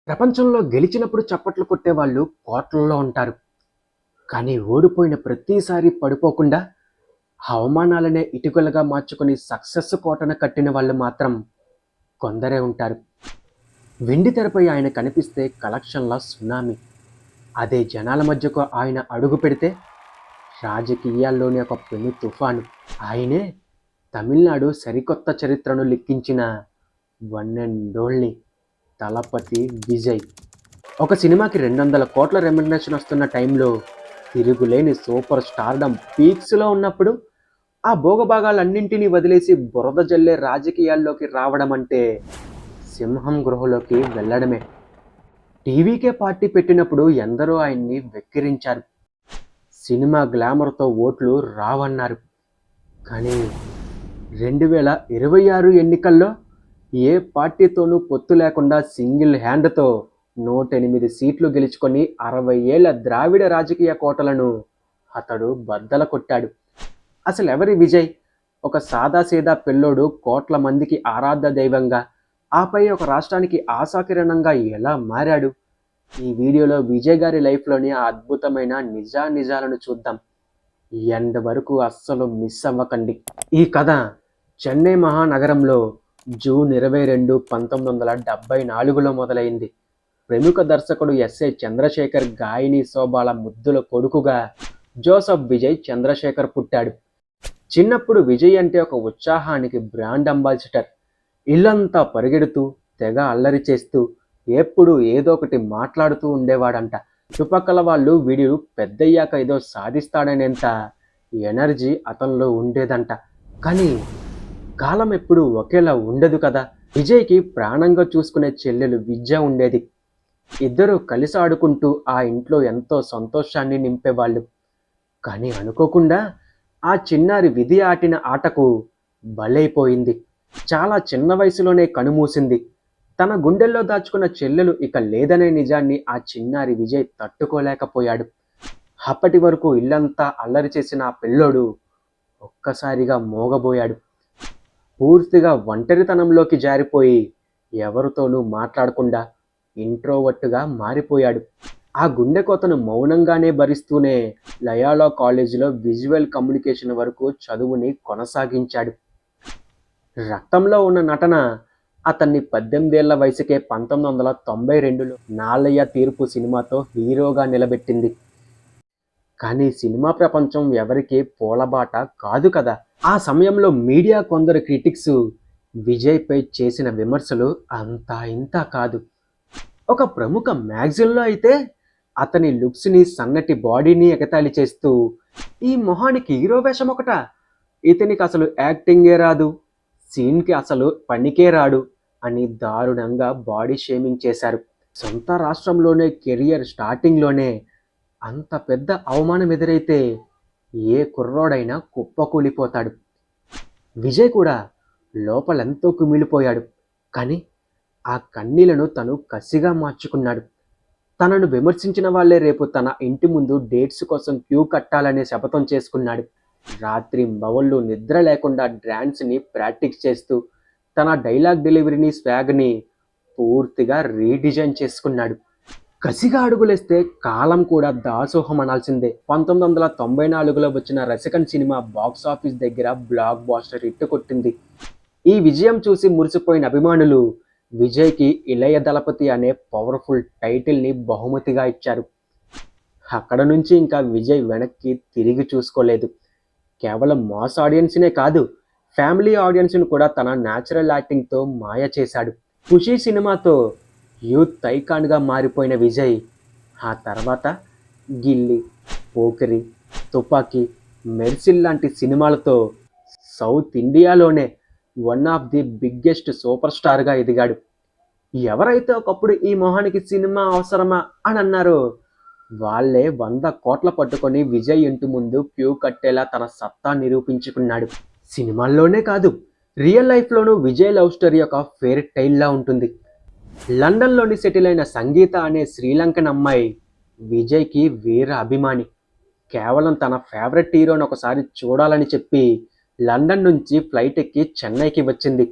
ప్రపంచంలో గెలిచినప్పుడు చప్పట్లు కొట్టేవాళ్ళు కోట్లల్లో ఉంటారు. కానీ ఓడిపోయిన ప్రతిసారి పడిపోకుండా అవమానాలనే ఇటుకలుగా మార్చుకొని సక్సెస్ కోటను కట్టిన వాళ్ళు మాత్రం కొందరే ఉంటారు. వెండి తెరపై ఆయన కనిపిస్తే కలెక్షన్ల సునామీ. అదే జనాల మధ్యకు ఆయన అడుగు పెడితే రాజకీయాల్లోని ఒక పెను తుఫాను. ఆయనే తమిళనాడు సరికొత్త చరిత్రను లిఖించిన one and only Thalapathy Vijay. ఒక సినిమాకి 200 కోట్ల రెమ్యునరేషన్ వస్తున్న టైంలో తిరుగులేని సూపర్ స్టార్డమ్ పీక్స్లో ఉన్నప్పుడు ఆ భోగభాగాలన్నింటినీ వదిలేసి బురద జల్లే రాజకీయాల్లోకి రావడం అంటే సింహం గృహలోకి వెళ్ళడమే. టీవీకే పార్టీ పెట్టినప్పుడు ఎందరో ఆయన్ని వెక్కిరించారు. సినిమా గ్లామర్తో ఓట్లు రావన్నారు. కానీ 2026 ఎన్నికల్లో ఏ పార్టీతోనూ పొత్తు లేకుండా సింగిల్ హ్యాండ్తో 108 సీట్లు గెలుచుకొని 60 ఏళ్ల ద్రావిడ రాజకీయ కోటలను అతడు బద్దల కొట్టాడు. అసలు ఎవరి విజయ్? ఒక సాదాసీదా పిల్లోడు కోట్ల మందికి ఆరాధ్య దైవంగా, ఆపై ఒక రాష్ట్రానికి ఆశాకిరణంగా ఎలా మారాడు? ఈ వీడియోలో విజయ్ గారి లైఫ్లోని ఆ అద్భుతమైన నిజాలను చూద్దాం. ఎండ్ వరకు అస్సలు మిస్ అవ్వకండి. ఈ కథ చెన్నై మహానగరంలో జూన్ 22, 1974లో మొదలైంది. ప్రముఖ దర్శకుడు ఎస్ఏ చంద్రశేఖర్ గాయని శోభాల ముద్దుల కొడుకుగా జోసఫ్ విజయ్ చంద్రశేఖర్ పుట్టాడు. చిన్నప్పుడు విజయ్ అంటే ఒక ఉత్సాహానికి బ్రాండ్ అంబాసిడర్. ఇల్లంతా పరిగెడుతూ తెగ అల్లరి చేస్తూ ఎప్పుడు ఏదో ఒకటి మాట్లాడుతూ ఉండేవాడంట. చుట్టుపక్కల వాళ్ళు వీడు పెద్దయ్యాక ఏదో సాధిస్తాడనేంత ఎనర్జీ అతనిలో ఉండేదంట. కానీ కాలం ఎప్పుడు ఒకేలా ఉండదు కదా. విజయ్కి ప్రాణంగా చూసుకునే చెల్లెలు విద్య ఉండేది. ఇద్దరూ కలిసి ఆడుకుంటూ ఆ ఇంట్లో ఎంతో సంతోషాన్ని నింపేవాళ్ళు. కానీ అనుకోకుండా ఆ చిన్నారి విధి ఆటిన ఆటకు బలైపోయింది. చాలా చిన్న వయసులోనే కనుమూసింది. తన గుండెల్లో దాచుకున్న చెల్లెలు ఇక లేదనే నిజాన్ని ఆ చిన్నారి విజయ్ తట్టుకోలేకపోయాడు. అప్పటి వరకు ఇల్లంతా అల్లరి చేసిన ఆ పిల్లోడు ఒక్కసారిగా మోగబోయాడు. పూర్తిగా ఒంటరితనంలోకి జారిపోయి ఎవరితోనూ మాట్లాడకుండా ఇంట్రోవర్ట్గా మారిపోయాడు. ఆ గుండె కోతను మౌనంగానే భరిస్తూనే లయోలా కాలేజీలో విజువల్ కమ్యూనికేషన్ వరకు చదువుని కొనసాగించాడు. రక్తంలో ఉన్న నటన అతన్ని 18 ఏళ్ల వయసుకే 1992లో నాలయ్య తీర్పు సినిమాతో హీరోగా నిలబెట్టింది. కానీ సినిమా ప్రపంచం ఎవరికీ పూలబాట కాదు కదా. ఆ సమయంలో మీడియా కొందరు క్రిటిక్స్ విజయ్పై చేసిన విమర్శలు అంతా ఇంతా కాదు. ఒక ప్రముఖ మ్యాగజైన్లో అయితే అతని లుక్స్ని, సన్నటి బాడీని ఎగతాళి చేస్తూ, ఈ మొహానికి హీరో వేషం ఒకట, ఇతనికి అసలు యాక్టింగే రాదు, సీన్కి అసలు పనికే రాడు అని దారుణంగా బాడీ షేమింగ్ చేశారు. సొంత రాష్ట్రంలోనే కెరియర్ స్టార్టింగ్లోనే అంత పెద్ద అవమానం ఎదురైతే ఏ కుర్రోడైనా కుప్పకూలిపోతాడు. విజయ్ కూడా లోపలెంతో కుమిలిపోయాడు. కానీ ఆ కన్నీళ్లను తను కసిగా మార్చుకున్నాడు. తనను విమర్శించిన వాళ్లే రేపు తన ఇంటి ముందు డేట్స్ కోసం క్యూ కట్టాలనే శపథం చేసుకున్నాడు. రాత్రి బవళ్ళు నిద్ర లేకుండా డాన్స్ని ప్రాక్టీస్ చేస్తూ తన డైలాగ్ డెలివరీని, స్వాగ్ని పూర్తిగా రీడిజైన్ చేసుకున్నాడు. కసిగా అడుగులేస్తే కాలం కూడా దాసోహం అనాల్సిందే. 1994లో వచ్చిన రసికన్ సినిమా బాక్సాఫీస్ దగ్గర బ్లాక్ బాస్టర్ హిట్ కొట్టింది. ఈ విజయం చూసి మురిసిపోయిన అభిమానులు విజయ్కి ఇళయ దళపతి అనే పవర్ఫుల్ టైటిల్ని బహుమతిగా ఇచ్చారు. అక్కడ నుంచి ఇంకా విజయ్ వెనక్కి తిరిగి చూసుకోలేదు. కేవలం మాస్ ఆడియన్స్నే కాదు, ఫ్యామిలీ ఆడియన్స్ని కూడా తన న్యాచురల్ యాక్టింగ్తో మాయ చేశాడు. ఖుషీ సినిమాతో యూత్ ఐకాన్గా మారిపోయిన విజయ్ ఆ తర్వాత గిల్లీ, పోకిరి, తుపాకీ, మెర్సిల్ లాంటి సినిమాలతో సౌత్ ఇండియాలోనే one of the biggest super స్టార్గా ఎదిగాడు. ఎవరైతే ఒకప్పుడు ఈ మొహానికి సినిమా అవసరమా అని అన్నారో వాళ్ళే 100 కోట్ల పట్టుకొని విజయ్ ఇంటి ముందు క్యూ కట్టేలా తన సత్తా నిరూపించుకున్నాడు. సినిమాల్లోనే కాదు, రియల్ లైఫ్లోనూ విజయ్ లవ్ స్టోరీ ఒక ఫెయిర్ టైల్లా ఉంటుంది. లండన్లోని సెటిల్ అయిన సంగీత అనే శ్రీలంకన్ అమ్మాయి విజయ్కి వీర అభిమాని. కేవలం తన ఫేవరెట్ హీరోని ఒకసారి చూడాలని చెప్పి లండన్ నుంచి ఫ్లైట్ ఎక్కి చెన్నైకి వచ్చింది.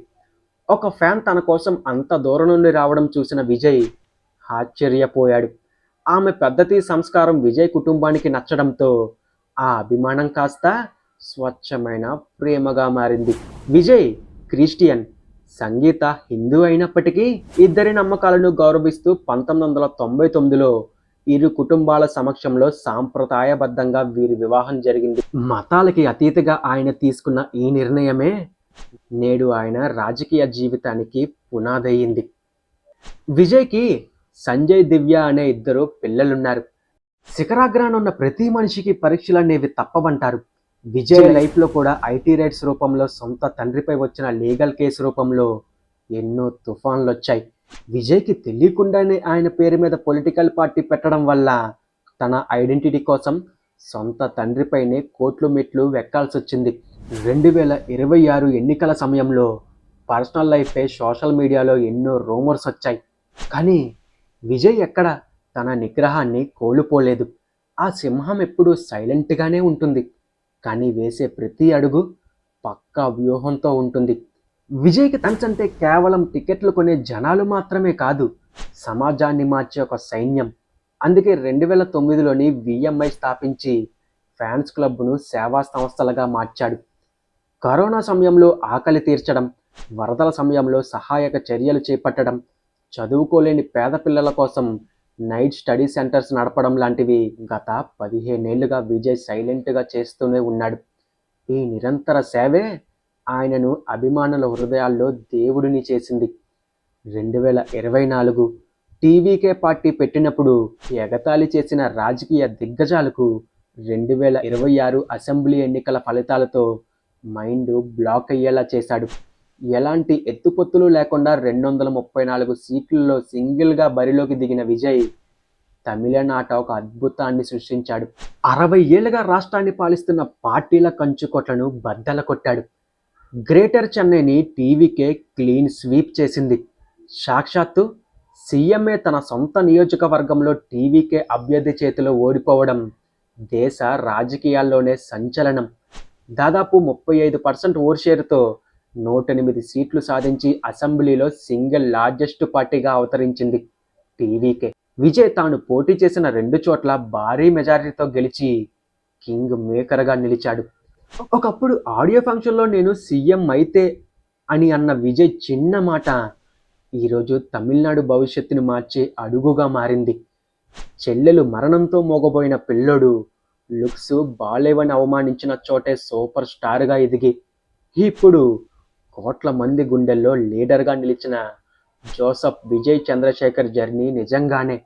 ఒక ఫ్యాన్ తన కోసం అంత దూరం నుండి రావడం చూసిన విజయ్ ఆశ్చర్యపోయాడు. ఆమె పద్ధతి సంస్కారం విజయ్ కుటుంబానికి నచ్చడంతో ఆ అభిమానం కాస్త స్వచ్ఛమైన ప్రేమగా మారింది. విజయ్ క్రిస్టియన్, సంగీత హిందూ అయినప్పటికీ ఇద్దరి నమ్మకాలను గౌరవిస్తూ 1999లో ఇరు కుటుంబాల సమక్షంలో సాంప్రదాయబద్ధంగా వీరి వివాహం జరిగింది. మతాలకి అతీతంగా ఆయన తీసుకున్న ఈ నిర్ణయమే నేడు ఆయన రాజకీయ జీవితానికి పునాదయ్యింది. విజయ్కి సంజయ్, దివ్య అనే ఇద్దరు పిల్లలున్నారు. శిఖరాగ్రాన ఉన్న ప్రతి మనిషికి పరీక్షలు అనేవి తప్పవంటారు. విజయ్ లైఫ్లో కూడా ఐటీ రైట్స్ రూపంలో, సొంత తండ్రిపై వచ్చిన లీగల్ కేసు రూపంలో ఎన్నో తుఫాన్లు వచ్చాయి. విజయ్కి తెలియకుండానే ఆయన పేరు మీద పొలిటికల్ పార్టీ పెట్టడం వల్ల తన ఐడెంటిటీ కోసం సొంత తండ్రిపైనే కోర్టు మెట్లు వెక్కాల్సి వచ్చింది. 2026 ఎన్నికల సమయంలో పర్సనల్ లైఫ్పై సోషల్ మీడియాలో ఎన్నో రూమర్స్ వచ్చాయి. కానీ విజయ్ ఎక్కడ తన నిగ్రహాన్ని కోల్పోలేదు. ఆ సింహం ఎప్పుడూ సైలెంట్గానే ఉంటుంది, కానీ వేసే ప్రతి అడుగు పక్కా వ్యూహంతో ఉంటుంది. విజయ్కి ఫ్యాన్స్ అంటే కేవలం టికెట్లు కొనే జనాలు మాత్రమే కాదు, సమాజాన్ని మార్చే ఒక సైన్యం. అందుకే 2009లోని విఎంఐ స్థాపించి ఫ్యాన్స్ క్లబ్ను సేవా సంస్థలుగా మార్చాడు. కరోనా సమయంలో ఆకలి తీర్చడం, వరదల సమయంలో సహాయక చర్యలు చేపట్టడం, చదువుకోలేని పేద పిల్లల కోసం నైట్ స్టడీ సెంటర్స్ నడపడం లాంటివి గత 15 ఏళ్లుగా విజయ్ సైలెంట్గా చేస్తూనే ఉన్నాడు. ఈ నిరంతర సేవే ఆయనను అభిమానుల హృదయాల్లో దేవుడిని చేసింది. 2024 టీవీకే పార్టీ పెట్టినప్పుడు ఎగతాళి చేసిన రాజకీయ దిగ్గజాలకు 2026 అసెంబ్లీ ఎన్నికల ఫలితాలతో మైండ్ బ్లాక్ అయ్యేలా చేశాడు. ఎలాంటి ఎత్తుపొత్తులు లేకుండా 234 సీట్లలో సింగిల్గా బరిలోకి దిగిన విజయ్ తమిళనాట ఒక అద్భుతాన్ని సృష్టించాడు. 60 ఏళ్లుగా రాష్ట్రాన్ని పాలిస్తున్న పార్టీల కంచుకోట్లను బద్దల కొట్టాడు. గ్రేటర్ చెన్నైని టీవీకే క్లీన్ స్వీప్ చేసింది. సాక్షాత్తు సీఎంఏ తన సొంత నియోజకవర్గంలో టీవీకే అభ్యర్థి చేతిలో ఓడిపోవడం దేశ రాజకీయాల్లోనే సంచలనం. దాదాపు 35% ఓట్ షేరుతో 108 సీట్లు సాధించి అసెంబ్లీలో సింగిల్ లార్జెస్ట్ పార్టీగా అవతరించింది టీవీకే. విజయ్ తాను పోటీ చేసిన 2 చోట్ల భారీ మెజారిటీతో గెలిచి కింగ్ మేకర్గా నిలిచాడు. ఒకప్పుడు ఆడియో ఫంక్షన్లో నేను సీఎం అయితే అని అన్న విజయ్ చిన్న మాట ఈరోజు తమిళనాడు భవిష్యత్తును మార్చే అడుగుగా మారింది. చెల్లెలు మరణంతో మోగబోయిన పిల్లోడు లుక్స్ బాలేవని అవమానించిన చోటే సూపర్ స్టార్గా ఎదిగి ఇప్పుడు కోట్ల మంది గుండెల్లో లీడర్గా నిలిచిన జోసెఫ్ విజయ్ చంద్రశేఖర్ జర్నీ నిజంగానే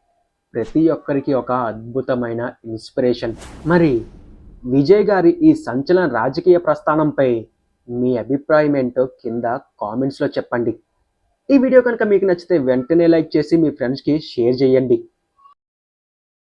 ప్రతి ఒక్కరికి ఒక అద్భుతమైన ఇన్స్పిరేషన్. మరి విజయ్ గారి ఈ సంచలన రాజకీయ ప్రస్థానంపై మీ అభిప్రాయం ఏంటో కింద కామెంట్స్లో చెప్పండి. ఈ వీడియో కనుక మీకు నచ్చితే వెంటనే లైక్ చేసి మీ ఫ్రెండ్స్కి షేర్ చేయండి.